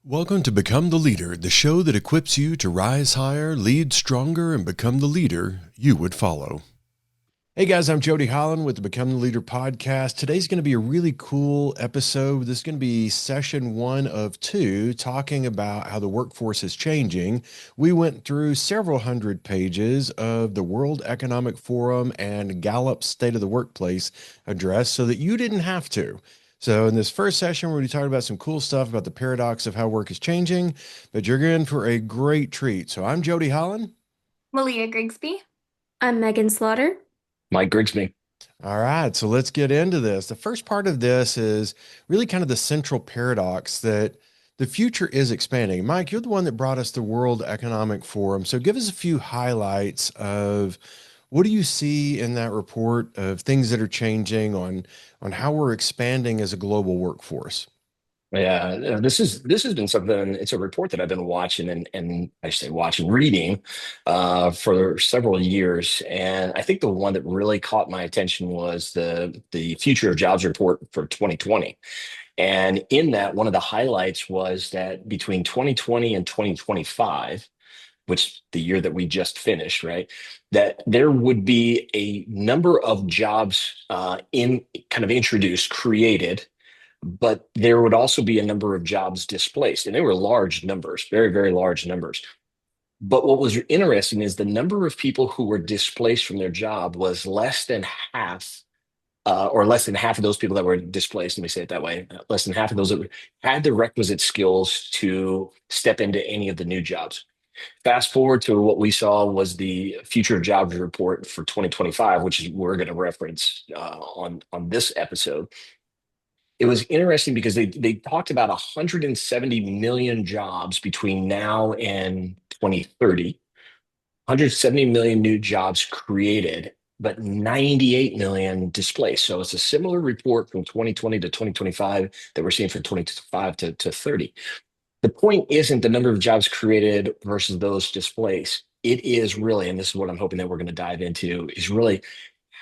Welcome to Become the Leader, the show that equips you to rise higher, lead stronger, and become the leader you would follow. Hey guys, I'm Jody Holland with the Become the Leader podcast. Today's going to be a really cool episode. This is going to be session 1 of 2, talking about how the workforce is changing. We went through several hundred pages of the World Economic Forum and Gallup State of the Workplace address so that you didn't have to. So in this first session, we're going to be talking about some cool stuff about the paradox of how work is changing, but you're in for a great treat. So I'm Jody Holland. Maleah Grigsby. I'm Meghan Slaughter. Mike Grigsby. All right, so let's get into this. The first part of this is really kind of the central paradox that the future is expanding. Mike, you're the one that brought us the World Economic Forum. So give us a few highlights of what do you see in that report of things that are changing on how we're expanding as a global workforce. Yeah, this has been something. It's a report that I've been watching and I say watching, reading for several years. And I think the one that really caught my attention was the Future of Jobs report for 2020. And in that, one of the highlights was that between 2020 and 2025, which the year that we just finished, right, that there would be a number of jobs in kind of introduced, created, but there would also be a number of jobs displaced. And they were large numbers, very, very large numbers. But what was interesting is the number of people who were displaced from their job was less than half, or less than half of those people that were displaced. Let me say it that way. Less than half of those that had the requisite skills to step into any of the new jobs. Fast forward to what we saw was the Future of Jobs report for 2025, which is we're going to reference on this episode. It was interesting because they talked about 170 million jobs between now and 2030, 170 million new jobs created, but 98 million displaced. So it's a similar report from 2020 to 2025 that we're seeing from 25 to 30. The point isn't the number of jobs created versus those displaced. It is really, and this is what I'm hoping that we're going to dive into, is really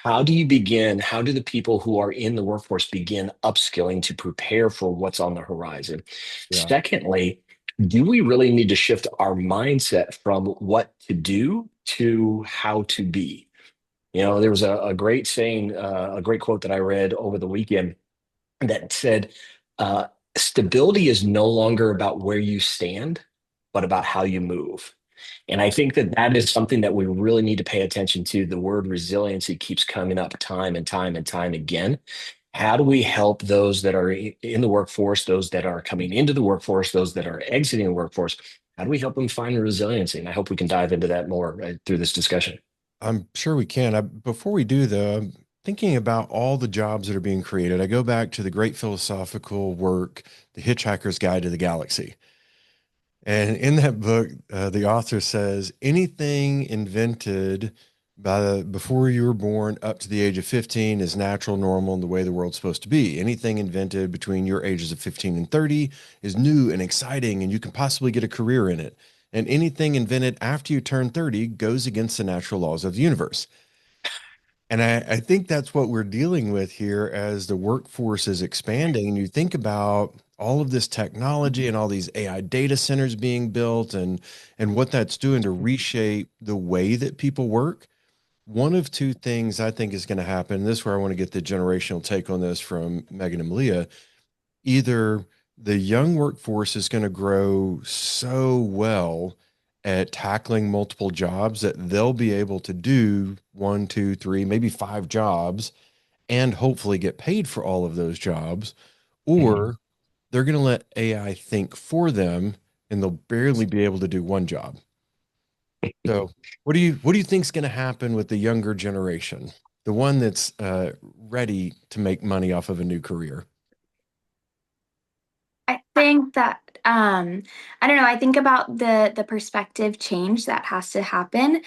how do you begin? How do the people who are in the workforce begin upskilling to prepare for what's on the horizon? Yeah. Secondly, do we really need to shift our mindset from what to do to how to be? You know, there was a great saying, a great quote that I read over the weekend that said, stability is no longer about where you stand, but about how you move. And I think that that is something that we really need to pay attention to. The word resiliency keeps coming up time and time and time again. How do we help those that are in the workforce, those that are coming into the workforce, those that are exiting the workforce? How do we help them find resiliency? And I hope we can dive into that more through this discussion. I'm sure we can. Before we do, though, I'm thinking about all the jobs that are being created. I go back to the great philosophical work, The Hitchhiker's Guide to the Galaxy. And in that book, the author says anything invented before you were born up to the age of 15 is natural, normal, and the way the world's supposed to be. Anything invented between your ages of 15 and 30 is new and exciting, and you can possibly get a career in it. And anything invented after you turn 30 goes against the natural laws of the universe. And I think that's what we're dealing with here as the workforce is expanding. And you think about all of this technology and all these AI data centers being built and what that's doing to reshape the way that people work. One of two things I think is going to happen. This is where I want to get the generational take on this from Megan and Maleah. Either the young workforce is going to grow so well at tackling multiple jobs that they'll be able to do one, two, three, maybe five jobs and hopefully get paid for all of those jobs, Mhm. or they're going to let AI think for them and they'll barely be able to do one job. So, what do you think is going to happen with the younger generation, the one that's ready to make money off of a new career? I think that I don't know, I think about the perspective change that has to happen,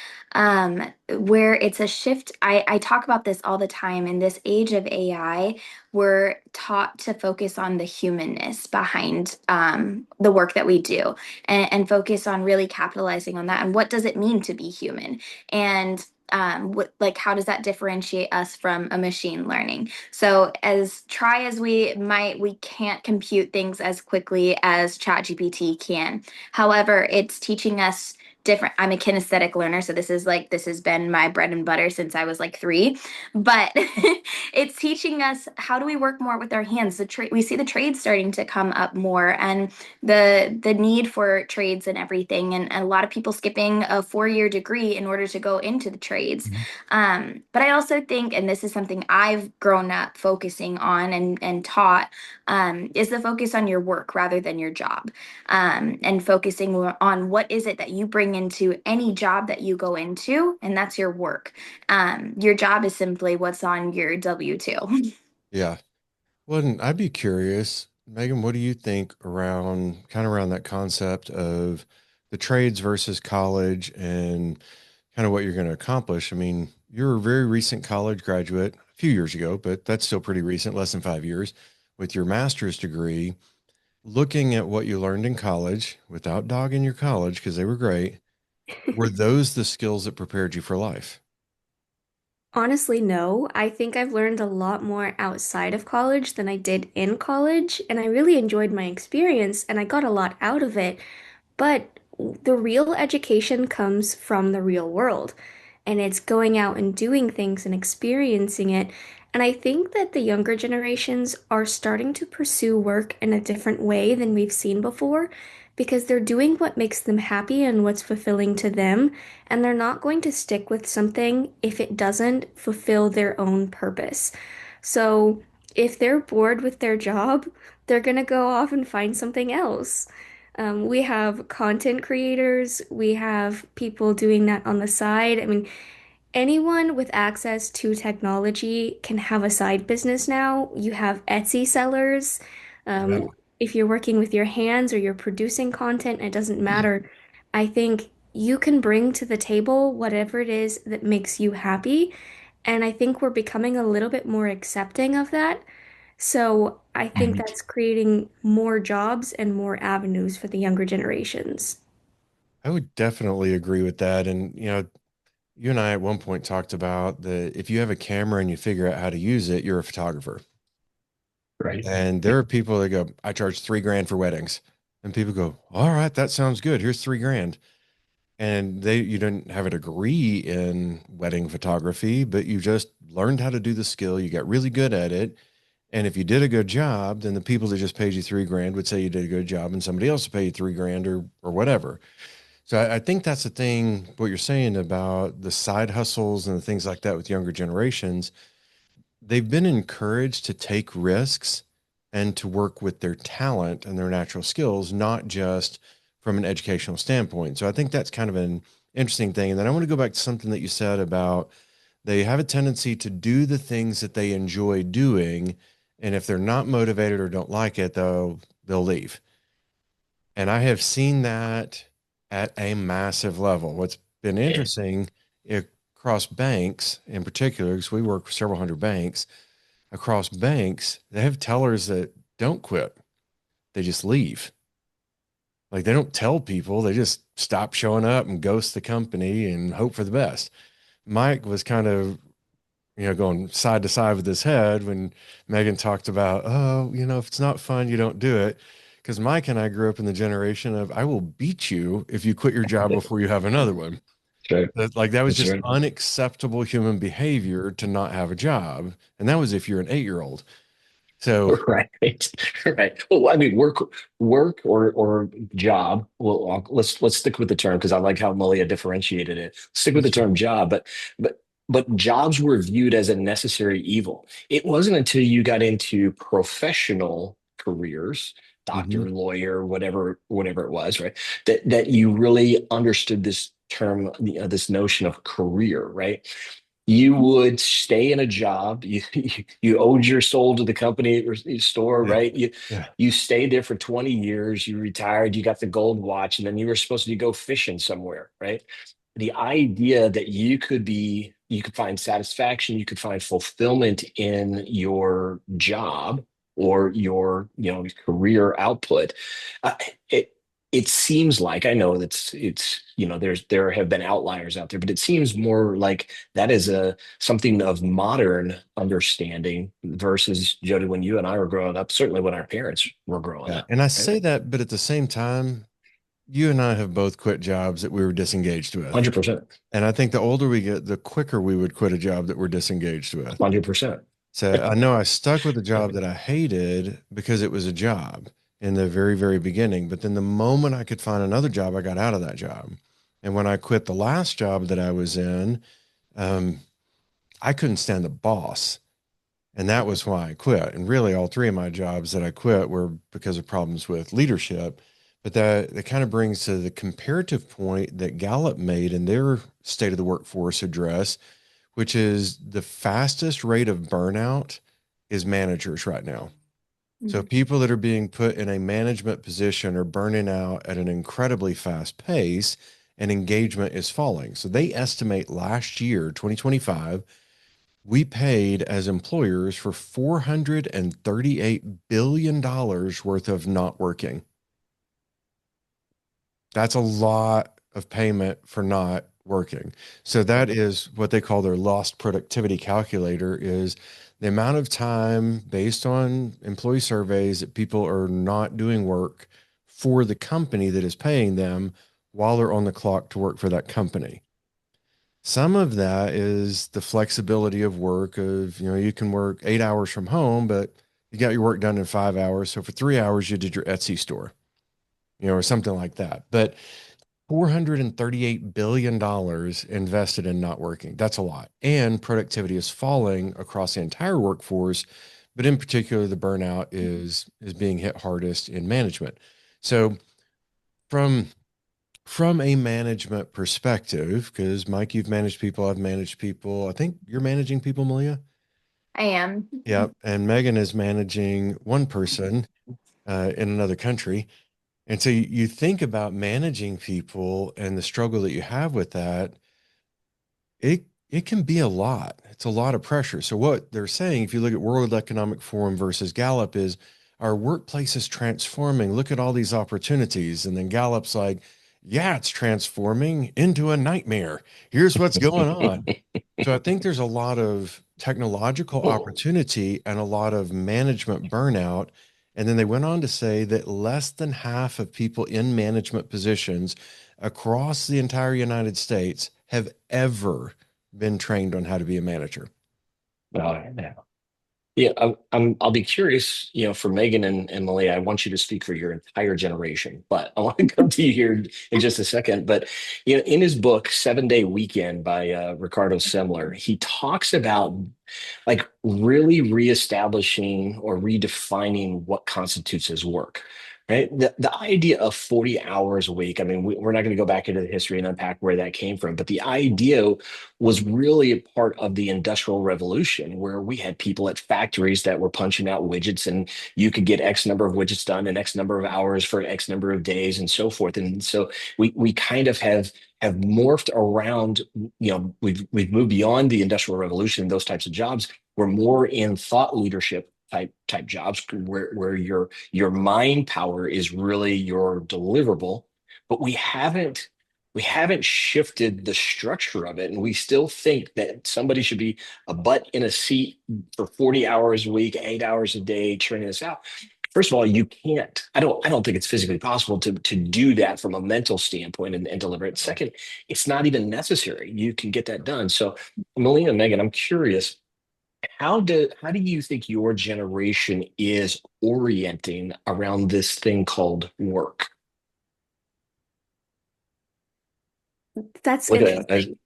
where it's a shift. I talk about this all the time. In this age of AI, we're taught to focus on the humanness behind the work that we do, and focus on really capitalizing on that and what does it mean to be human. And like how does that differentiate us from a machine learning? So as try as we might, we can't compute things as quickly as ChatGPT can. However, it's teaching us different. I'm a kinesthetic learner, so this has been my bread and butter since I was like 3. But it's teaching us how do we work more with our hands. We see the trades starting to come up more, and the need for trades and everything, and a lot of people skipping a 4-year degree in order to go into the trades. Mhm. But I also think, and this is something I've grown up focusing on and taught, is the focus on your work rather than your job, and focusing on what is it that you bring into any job that you go into, and that's your work. Your job is simply what's on your W-2. Yeah. Well, and I'd be curious, Megan, what do you think around kind of around that concept of the trades versus college and kind of what you're going to accomplish? I mean, you're a very recent college graduate a few years ago, but that's still pretty recent, less than 5 years, with your master's degree. Looking at what you learned in college, without dogging your college because they were great, were those the skills that prepared you for life? Honestly, no. I think I've learned a lot more outside of college than I did in college, and I really enjoyed my experience and I got a lot out of it. But the real education comes from the real world, and it's going out and doing things and experiencing it. And I think that the younger generations are starting to pursue work in a different way than we've seen before because they're doing what makes them happy and what's fulfilling to them, and they're not going to stick with something if it doesn't fulfill their own purpose. So if they're bored with their job, they're going to go off and find something else. We have content creators, we have people doing that on the side. I mean, anyone with access to technology can have a side business now. You have Etsy sellers. Yeah. If you're working with your hands or you're producing content, it doesn't matter. I think you can bring to the table whatever it is that makes you happy. And I think we're becoming a little bit more accepting of that. So I think Mhm. that's creating more jobs and more avenues for the younger generations. I would definitely agree with that. And, you and I at one point talked about that if you have a camera and you figure out how to use it, you're a photographer. Right. And there are people that go, I charge 3 grand for weddings. And people go, all right, that sounds good. Here's 3 grand. And you didn't have a degree in wedding photography, but you just learned how to do the skill. You got really good at it. And if you did a good job, then the people that just paid you 3 grand would say you did a good job, and somebody else would pay you 3 grand or whatever. So I think that's the thing, what you're saying about the side hustles and the things like that with younger generations. They've been encouraged to take risks and to work with their talent and their natural skills, not just from an educational standpoint. So I think that's kind of an interesting thing. And then I want to go back to something that you said about they have a tendency to do the things that they enjoy doing. And if they're not motivated or don't like it, they'll leave. And I have seen that at a massive level. What's been interesting across banks in particular, because we work with several hundred banks, across banks, they have tellers that don't quit. They just leave. Like they don't tell people, they just stop showing up and ghost the company and hope for the best. Mike was kind of, going side to side with his head when Megan talked about, oh, if it's not fun, you don't do it. Because Mike and I grew up in the generation of, I will beat you if you quit your job before you have another one. That's right. Like that was That's just right. unacceptable human behavior to not have a job. And that was if you're an 8-year-old. So, Right, right. Well, I mean, work or job. Well, let's stick with the term because I like how Malia differentiated it. Stick with the that's term fine. job, but but jobs were viewed as a necessary evil. It wasn't until you got into professional careers, Hmm. doctor, lawyer, whatever it was, right, that you really understood this term, this notion of career, right? You would stay in a job. You owed your soul to the company or store, Yeah. right? Yeah. You stayed there for 20 years. You retired. You got the gold watch, and then you were supposed to go fishing somewhere, right? The idea that you could find satisfaction, you could find fulfillment in your job or your career output. Uh, it. it seems like, I know it's there have been outliers out there, but it seems more like that is a something of modern understanding versus Jody when you and I were growing up, certainly when our parents were growing Yeah. up. And I Right? say that, but at the same time, you and I have both quit jobs that we were disengaged with. 100%. And I think the older we get, the quicker we would quit a job that we're disengaged with. 100%. So I know I stuck with a job that I hated because it was a job in the very, very beginning. But then the moment I could find another job, I got out of that job. And when I quit the last job that I was in, um, I couldn't stand the boss. And that was why I quit. And really, all three of my jobs that I quit were because of problems with leadership. But that kind of brings to the comparative point that Gallup made in their state of the workforce address, which is the fastest rate of burnout is managers right now. So Mhm. people that are being put in a management position are burning out at an incredibly fast pace and engagement is falling. So they estimate last year, 2025, we paid as employers for $438 billion worth of not working. That's a lot of payment for not working. So that is what they call their lost productivity calculator is the amount of time based on employee surveys that people are not doing work for the company that is paying them while they're on the clock to work for that company. Some of that is the flexibility of work of, you can work 8 hours from home, but you got your work done in 5 hours. So for 3 hours, you did your Etsy store, or something like that. But $438 billion invested in not working. That's a lot. And productivity is falling across the entire workforce, but in particular, the burnout is being hit hardest in management. So from from a management perspective, because Mike, you've managed people, I've managed people. I think you're managing people, Maleah. I am. Yep. And Megan is managing one person in another country. And so you think about managing people and the struggle that you have with that, it can be a lot. It's a lot of pressure. So what they're saying, if you look at World Economic Forum versus Gallup, is our workplace is transforming. Look at all these opportunities. And then Gallup's like, yeah, it's transforming into a nightmare. Here's what's going on. So I think there's a lot of technological opportunity and a lot of management burnout. And then they went on to say that less than half of people in management positions across the entire United States have ever been trained on how to be a manager. Yeah. Yeah, I'll be curious, for Megan and Malia, I want you to speak for your entire generation, but I want to come to you here in just a second. But, in his book, 7 Day Weekend by Ricardo Semler, he talks about like really reestablishing or redefining what constitutes as work. Right. The idea of 40 hours a week, I mean, we're not going to go back into the history and unpack where that came from, but the idea was really a part of the Industrial Revolution, where we had people at factories that were punching out widgets, and you could get X number of widgets done in X number of hours for X number of days and so forth. And so we kind of have morphed around, we've moved beyond the Industrial Revolution, those types of jobs. We're more in thought leadership type jobs where your mind power is really your deliverable, but we haven't shifted the structure of it, and we still think that somebody should be a butt in a seat for 40 hours a week, 8 hours a day, churning this out. First of all, you can't. I don't think it's physically possible to do that from a mental standpoint and deliver it. Second, it's not even necessary. You can get that done. So, Melina and Megan, I'm curious, how do you think your generation is orienting around this thing called work? That's Look at that. interesting.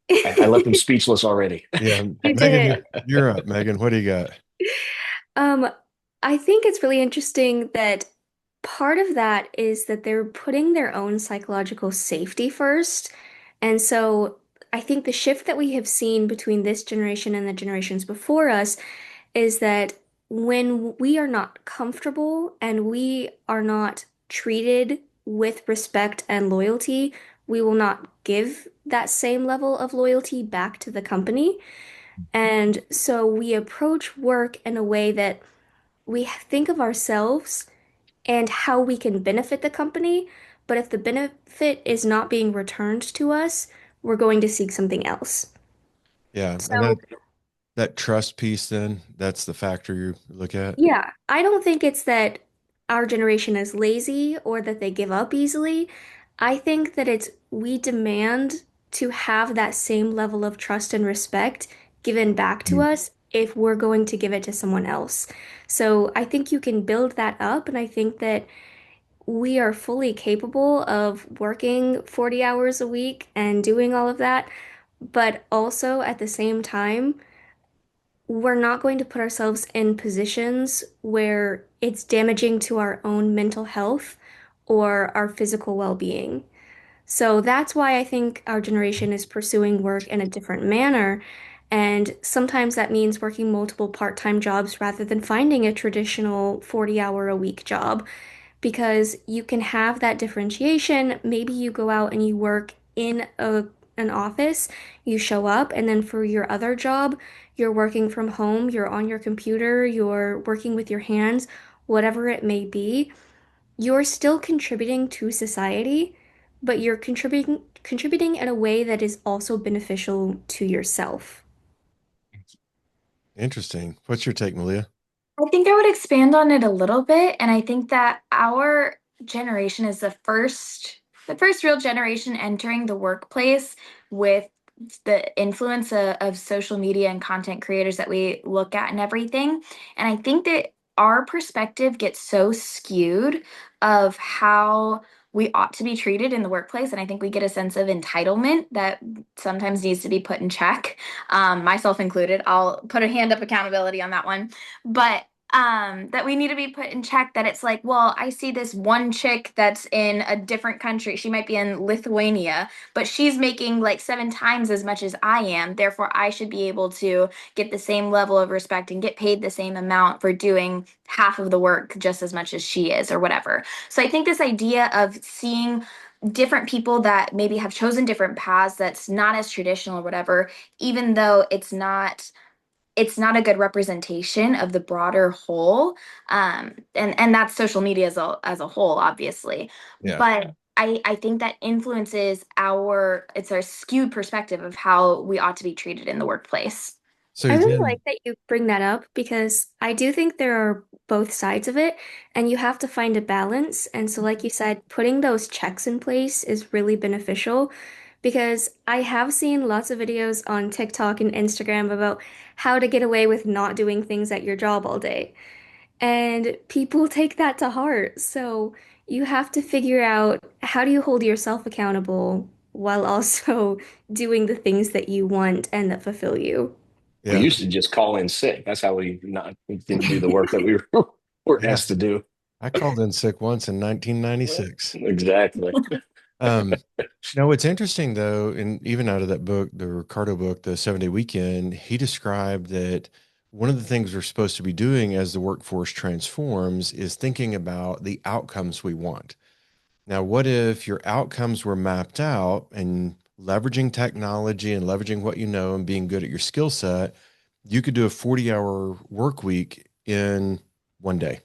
I left them speechless already. Yeah, You Megan, did. you're up. Megan, what do you got? Um, I think it's really interesting that part of that is that they're putting their own psychological safety first. And so I think the shift that we have seen between this generation and the generations before us is that when we are not comfortable and we are not treated with respect and loyalty, we will not give that same level of loyalty back to the company. And so we approach work in a way that we think of ourselves and how we can benefit the company, But if the benefit is not being returned to us, we're going to seek something else. Yeah. And So, that trust piece, then that's the factor you look at. yeah, I don't think it's that our generation is lazy or that they give up easily. I think that it's we demand to have that same level of trust and respect given back to Mm. us if we're going to give it to someone else. So I think you can build that up, and I think that we are fully capable of working 40 hours a week and doing all of that. But also at the same time, we're not going to put ourselves in positions where it's damaging to our own mental health or our physical well-being. So that's why I think our generation is pursuing work in a different manner. And sometimes that means working multiple part-time jobs rather than finding a traditional 40-hour-a-week job because you can have that differentiation. Maybe you go out and you work in an office, you show up, and then for your other job, you're working from home, you're on your computer, you're working with your hands, whatever it may be. You're still contributing to society, but you're contributing in a way that is also beneficial to yourself. Interesting. What's your take, Maleah? I think I would expand on it a little bit, and I think that our generation is the first real generation entering the workplace with the influence of social media and content creators that we look at and everything. And I think that our perspective gets so skewed of how we ought to be treated in the workplace. And I think we get a sense of entitlement that sometimes needs to be put in check, myself included. I'll put a hand up accountability on that one. But that we need to be put in check, that it's like, well, I see this one chick that's in a different country. She might be in Lithuania, but she's making like 7 times as much as I am. Therefore, I should be able to get the same level of respect and get paid the same amount for doing half of the work just as much as she is, or whatever. So I think this idea of seeing different people that maybe have chosen different paths that's not as traditional or whatever, even though it's not a good representation of the broader whole, and that's social media as a whole, obviously. Yeah. But I think that influences our skewed perspective of how we ought to be treated in the workplace. So I really then, like that you bring that up because I do think there are both sides of it, and you have to find a balance. And so, like you said, putting those checks in place is really beneficial because I have seen lots of videos on TikTok and Instagram about how to get away with not doing things at your job all day. And people take that to heart. So, you have to figure out how do you hold yourself accountable while also doing the things that you want and that fulfill you. We yeah, used to just call in sick. That's how we didn't do the work that we were yeah, asked to do. I called in sick once in Well, 1996. exactly. Um, no, what's interesting though, and even out of that book, the Ricardo book, the 7 Day Weekend, he described that one of the things we're supposed to be doing as the workforce transforms is thinking about the outcomes we want. Now, what if your outcomes were mapped out and leveraging technology and leveraging what you know and being good at your skill set, you could do a 40-hour work week in one day?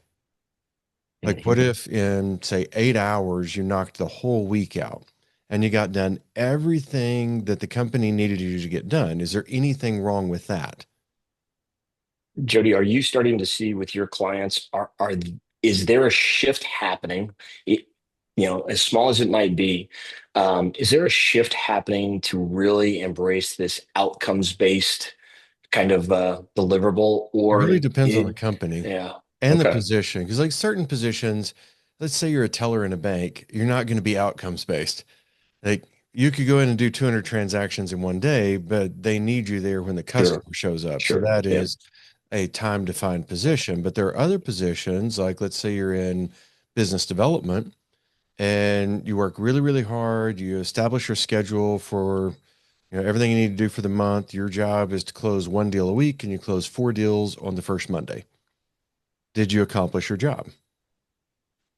Like, what Mhm. if in, say, 8 hours, you knocked the whole week out and you got done everything that the company needed you to get done? Is there anything wrong with that? Jody, are you starting to see with your clients, is there a shift happening? It, as small as it might be, is there a shift happening to really embrace this outcomes-based kind of deliverable, It or really depends on the it, company yeah, and the okay, position. Because, like, certain positions, let's say you're a teller in a bank, you're not going to be outcomes based. Like, you could go in and do 200 transactions in one day, but they need you there when the sure, customer shows up. So sure, that yeah, is a time defined position. But there are other positions, like let's say you're in business development and you work really, really hard. You establish your schedule for everything you need to do for the month. Your job is to close one deal a week, and you close 4 deals on the first Monday. Did you accomplish your job?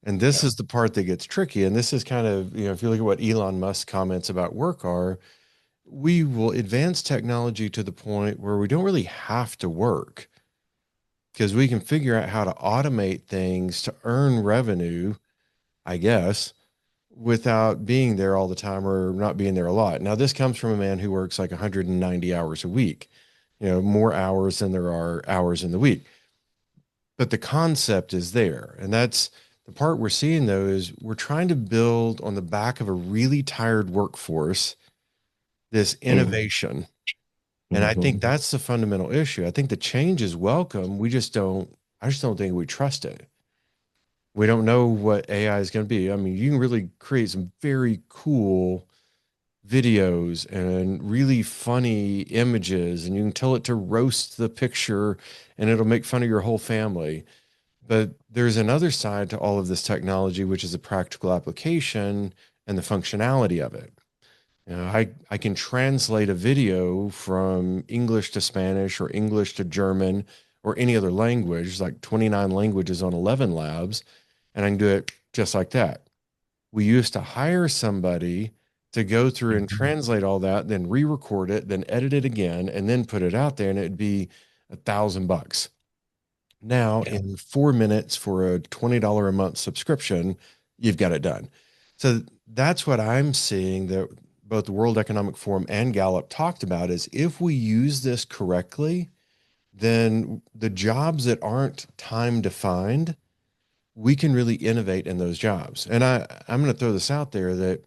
And this yeah. is the part that gets tricky. And this is kind of, if you look at what Elon Musk comments about work are, we will advance technology to the point where we don't really have to work because we can figure out how to automate things to earn revenue, I guess, without being there all the time or not being there a lot. Now, this comes from a man who works like 190 hours a week, more hours than there are hours in the week. But the concept is there. And that's the part we're seeing, though, is we're trying to build on the back of a really tired workforce this innovation. And I think Mhm. that's the fundamental issue. I think the change is welcome. I just don't think we trust it. We don't know what AI is going to be. I mean, you can really create some very cool videos and really funny images, and you can tell it to roast the picture and it'll make fun of your whole family. But there's another side to all of this technology, which is the practical application and the functionality of it. I can translate a video from English to Spanish or English to German or any other language, like 29 languages on 11 labs, and I can do it just like that. We used to hire somebody to go through and translate all that, then re-record it, then edit it again, and then put it out there, and it'd be $1,000. Now, Yeah. in 4 minutes for a $20 a month subscription, you've got it done. So that's what I'm seeing that both the World Economic Forum and Gallup talked about is if we use this correctly, then the jobs that aren't time defined, we can really innovate in those jobs. And I'm going to throw this out there that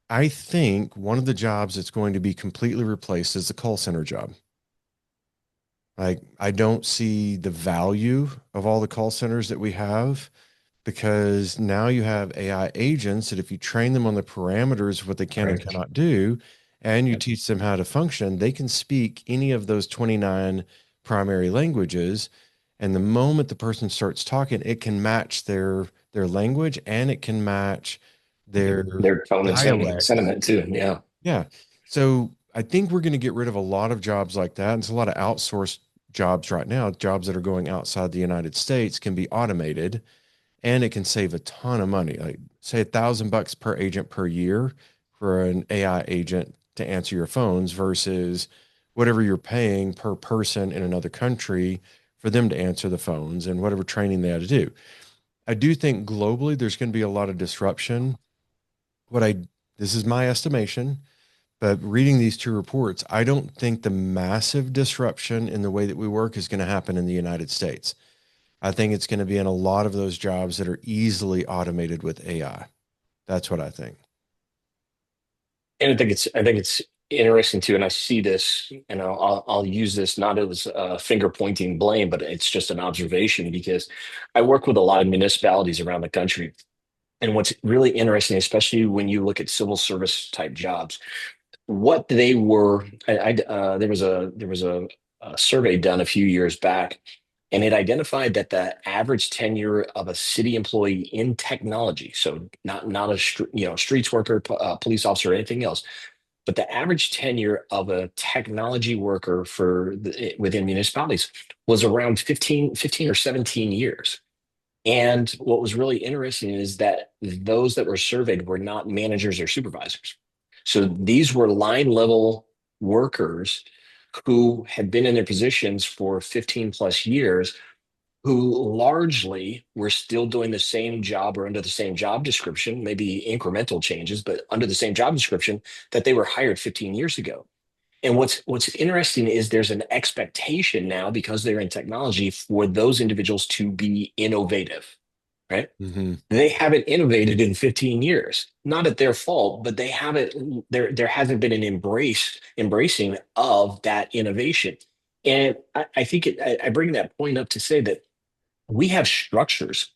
I think one of the jobs that's going to be completely replaced is the call center job. Like, I don't see the value of all the call centers that we have because now you have AI agents that if you train them on the parameters of what they can and Right. cannot do, and you Yep. teach them how to function, they can speak any of those 29 primary languages. And the moment the person starts talking, it can match their language and it can match their Their tone and dialect. sentiment too. Yeah. Yeah. So I think we're going to get rid of a lot of jobs like that. And it's a lot of outsourced jobs right now. Jobs that are going outside the United States can be automated and it can save a ton of money. Like say $1,000 per agent per year for an AI agent to answer your phones versus whatever you're paying per person in another country for them to answer the phones and whatever training they had to do. I do think globally there's going to be a lot of disruption. What I This is my estimation, but reading these two reports, I don't think the massive disruption in the way that we work is going to happen in the United States. I think it's going to be in a lot of those jobs that are easily automated with AI. That's what I think. And I think it's interesting too, and I see this, and I'll use this not as finger pointing blame, but it's just an observation because I work with a lot of municipalities around the country. And what's really interesting, especially when you look at civil service type jobs, what they were, there was a survey done a few years back, and it identified that the average tenure of a city employee in technology, so not a streets worker, police officer, or anything else, but the average tenure of a technology worker within municipalities was around 15 or 17 years. And what was really interesting is that those that were surveyed were not managers or supervisors. So these were line level workers who had been in their positions for 15 plus years, who largely were still doing the same job or under the same job description, maybe incremental changes, but under the same job description that they were hired 15 years ago. And what's interesting is there's an expectation now because they're in technology for those individuals to be innovative, right? Mm-hmm. They haven't innovated in 15 years. Not at their fault, but they haven't there hasn't been an embracing of that innovation. And I think I bring that point up to say that we have structures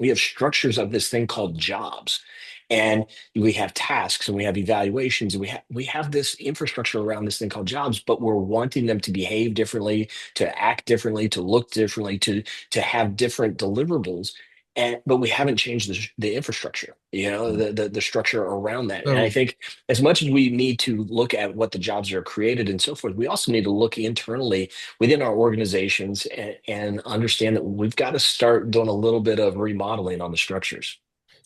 of this thing called jobs, and we have tasks and we have evaluations and we have this infrastructure around this thing called jobs, but we're wanting them to behave differently, to act differently, to look differently, to have different deliverables. And but we haven't changed the infrastructure, the structure around that. And I So, think as much as we need to look at what the jobs are created and so forth, we also need to look internally within our organizations and understand that we've got to start doing a little bit of remodeling on the structures.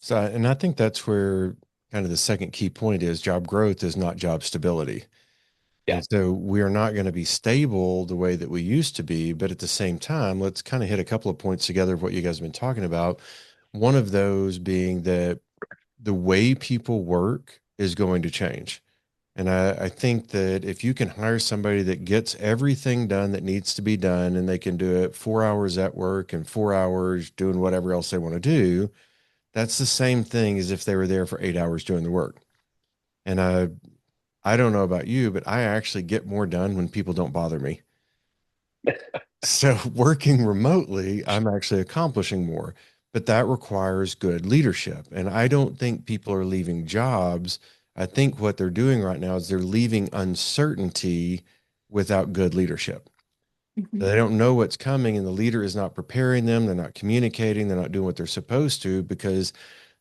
and I think that's where kind of the second key point is job growth is not job stability. Yeah. And so we are not going to be stable the way that we used to be. But at the same time, let's kind of hit a couple of points together of what you guys have been talking about. One of those being that the way people work is going to change. And I think that if you can hire somebody that gets everything done that needs to be done and they can do it 4 hours at work and 4 hours doing whatever else they want to do, that's the same thing as if they were there for 8 hours doing the work. And I don't know about you, but I actually get more done when people don't bother me. So working remotely, I'm actually accomplishing more, but that requires good leadership. And I don't think people are leaving jobs. I think what they're doing right now is they're leaving uncertainty without good leadership. Mhm. They don't know what's coming, and the leader is not preparing them. They're not communicating. They're not doing what they're supposed to because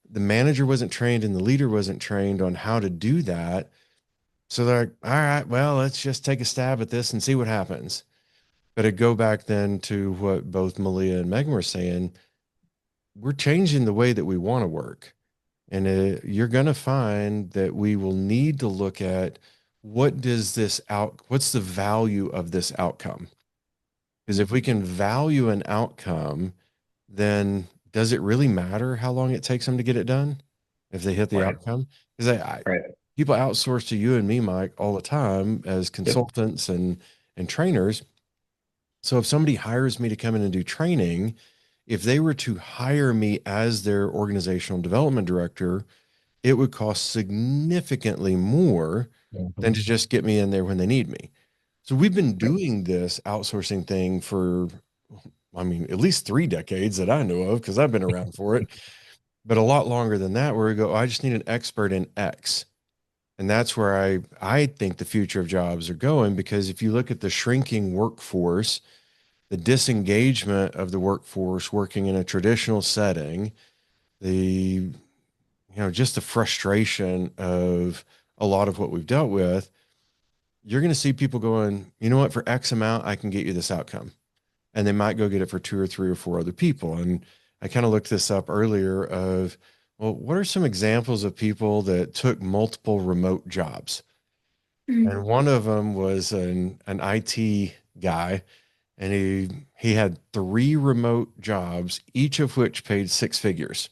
the manager wasn't trained and the leader wasn't trained on how to do that. So they're like, all right, well, let's just take a stab at this and see what happens. But I go back then to what both Maleah and Megan were saying. We're changing the way that we want to work. And you're going to find that we will need to look at what's the value of this outcome? Because if we can value an outcome, then does it really matter how long it takes them to get it done if they hit the Right. outcome? Because Right. people outsource to you and me, Mike, all the time as Yep. consultants and trainers. So if somebody hires me to come in and do training, if they were to hire me as their organizational development director, it would cost significantly more than Mhm. to just get me in there when they need me. So we've been doing this outsourcing thing for, I mean, at least 3 decades that I know of, because I've been around for it, but a lot longer than that, where we go, I just need an expert in X. And that's where I think the future of jobs are going, because if you look at the shrinking workforce, the disengagement of the workforce working in a traditional setting, the just the frustration of a lot of what we've dealt with, you're going to see people going, you know what, for X amount, I can get you this outcome. And they might go get it for two or three or four other people. And I kind of looked this up earlier of, well, what are some examples of people that took multiple remote jobs? Mhm. And one of them was an IT guy, and he had three remote jobs, each of which paid six figures.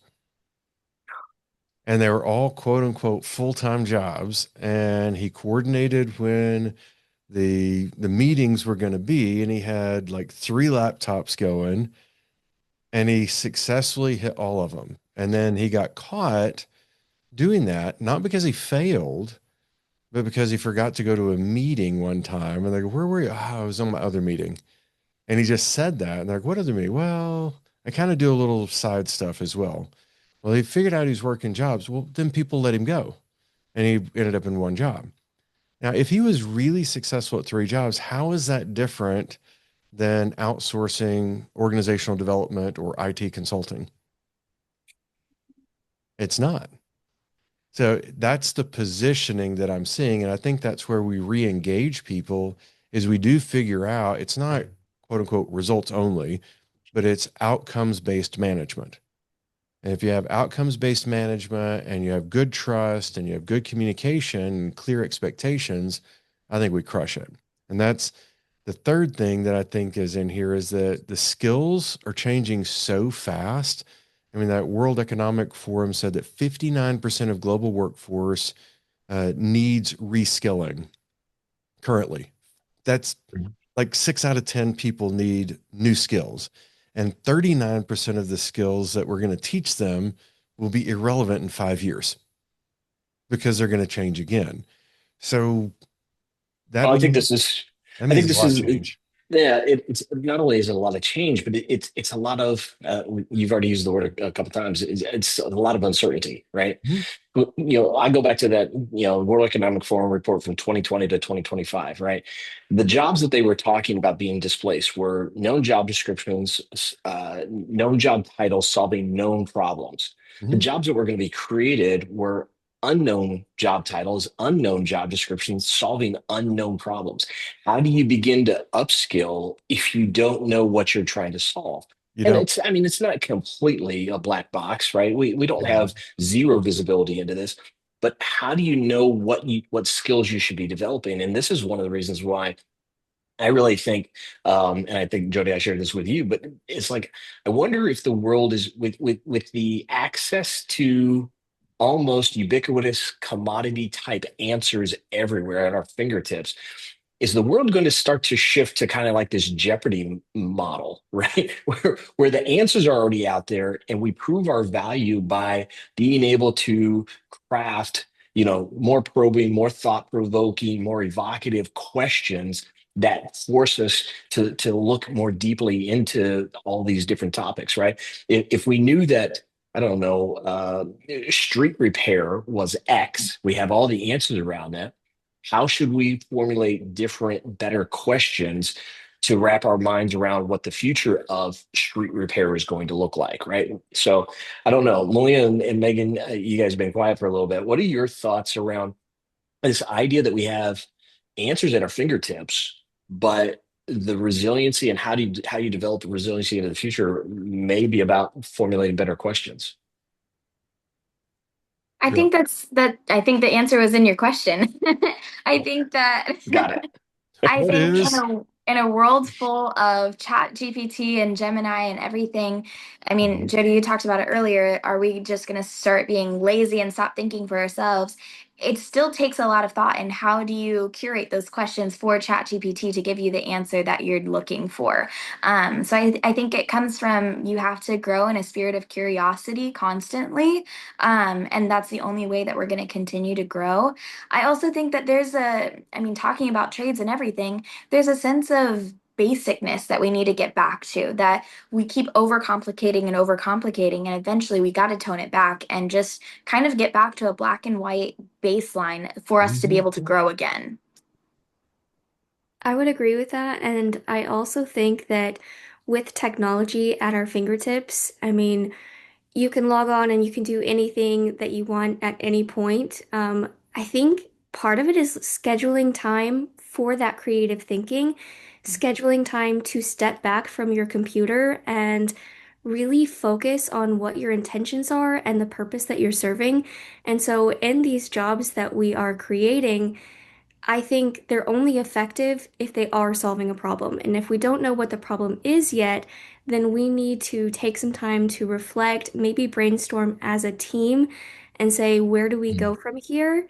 And they were all quote unquote full-time jobs. And he coordinated when the meetings were going to be, and he had like three laptops going, and he successfully hit all of them. And then he got caught doing that, not because he failed, but because he forgot to go to a meeting one time. And they go, where were you? Oh, I was on my other meeting. And he just said that. And they're like, what other meeting? Well, I kind of do a little side stuff as well. Well, he figured out he's working jobs. Well, then people let him go. And he ended up in one job. Now, if he was really successful at three jobs, how is that different than outsourcing organizational development or IT consulting? It's not. So that's the positioning that I'm seeing. And I think that's where we re-engage people is we do figure out it's not quote unquote results only, but it's outcomes based management. And if you have outcomes based management and you have good trust and you have good communication and clear expectations, I think we crush it. And that's the third thing that I think is in here is that the skills are changing so fast. I mean, that World Economic Forum said that 59% of global workforce needs reskilling currently. That's like 6 out of 10 people need new skills. And 39% of the skills that we're going to teach them will be irrelevant in 5 years because they're going to change again. So that Well, means that I means think a this lot of is, change. yeah, it's not only is it a lot of change, but it's a lot of, you've already used the word a couple times. It's a lot of uncertainty, right? Mhm. I go back to that, World Economic Forum report from 2020 to 2025, right? The jobs that they were talking about being displaced were known job descriptions, known job titles solving known problems. The Mhm. jobs that were going to be created were unknown job titles, unknown job descriptions, solving unknown problems. How do you begin to upskill if you don't know what you're trying to solve? You And don't. I mean, it's not completely a black box, right? We don't Yeah. have zero visibility into this, but how do you know what skills you should be developing? And this is one of the reasons why I really think, and I think Jody, I shared this with you, but it's like I wonder if the world is with the access to almost ubiquitous commodity type answers everywhere at our fingertips, is the world going to start to shift to kind of like this Jeopardy model, right? Where the answers are already out there and we prove our value by being able to craft, more probing, more thought provoking, more evocative questions that force us to look more deeply into all these different topics, right? If we knew that, I don't know, street repair was X, we have all the answers around that. How should we formulate different, better questions to wrap our minds around what the future of street repair is going to look like, right? So I don't know, Maleah and Megan, you guys have been quiet for a little bit. What are your thoughts around this idea that we have answers at our fingertips, but the resiliency and how you develop the resiliency into the future may be about formulating better questions? I Yeah. think I think the answer was in your question. I think that Got it. I What think is? in a world full of Chat GPT and Gemini and everything, I mean, Mhm. Jody, you talked about it earlier. Are we just going to start being lazy and stop thinking for ourselves? It still takes a lot of thought. And how do you curate those questions for Chat GPT to give you the answer that you're looking for? So I think it comes from you have to grow in a spirit of curiosity constantly. And that's the only way that we're going to continue to grow. I also think that I mean, talking about trades and everything, there's a sense of basicness that we need to get back to, that we keep overcomplicating, and eventually we got to tone it back and just kind of get back to a black and white baseline for us to be Mhm. able to grow again. I would agree with that. And I also think that with technology at our fingertips, I mean, you can log on and you can do anything that you want at any point. I think part of it is scheduling time for that creative thinking, scheduling time to step back from your computer and really focus on what your intentions are and the purpose that you're serving. And so, in these jobs that we are creating, I think they're only effective if they are solving a problem. And if we don't know what the problem is yet, then we need to take some time to reflect, maybe brainstorm as a team and say, where do we Mhm. go from here?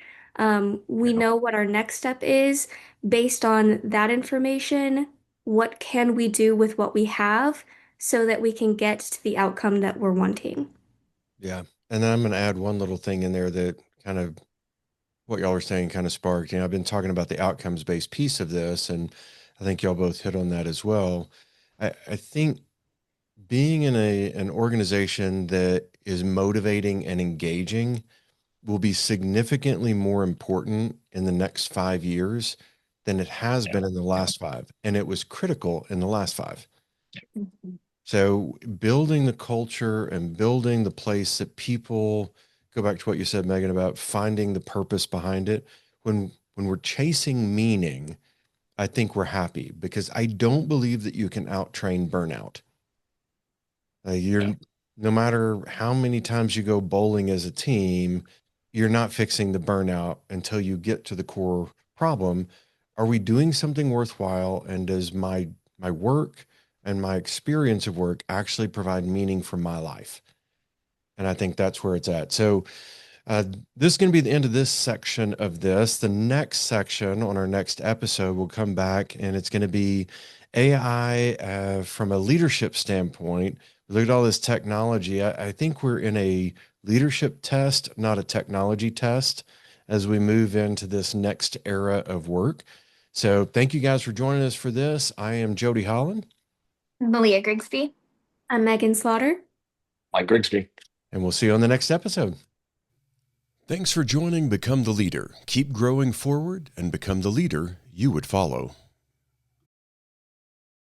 We Yeah. know what our next step is. Based on that information, what can we do with what we have so that we can get to the outcome that we're wanting? Yeah. And then I'm going to add one little thing in there that kind of what y'all are saying kind of sparked. I've been talking about the outcomes based piece of this, and I think y'all both hit on that as well. I think being in an organization that is motivating and engaging will be significantly more important in the next 5 years than it has Yeah. been in the Yeah. last five. And it was critical in the last five. Mhm. So building the culture and building the place that people go back to what you said, Megan, about finding the purpose behind it. When we're chasing meaning, I think we're happy because I don't believe that you can out train burnout. Yeah. You're no matter how many times you go bowling as a team, you're not fixing the burnout until you get to the core problem. Are we doing something worthwhile? And does my work and my experience of work actually provide meaning for my life? And I think that's where it's at. So uh, this is going to be the end of this section of this. The next section on our next episode will come back and it's going to be AI from a leadership standpoint. Look at all this technology. I think we're in a leadership test, not a technology test, as we move into this next era of work. So thank you guys for joining us for this. I am Jody Holland, Maleah Grigsby. I'm Meghan Slaughter. Mike Grigsby. and we'll see you on the next episode. Thanks for joining Become the Leader. Keep growing forward and become the leader you would follow.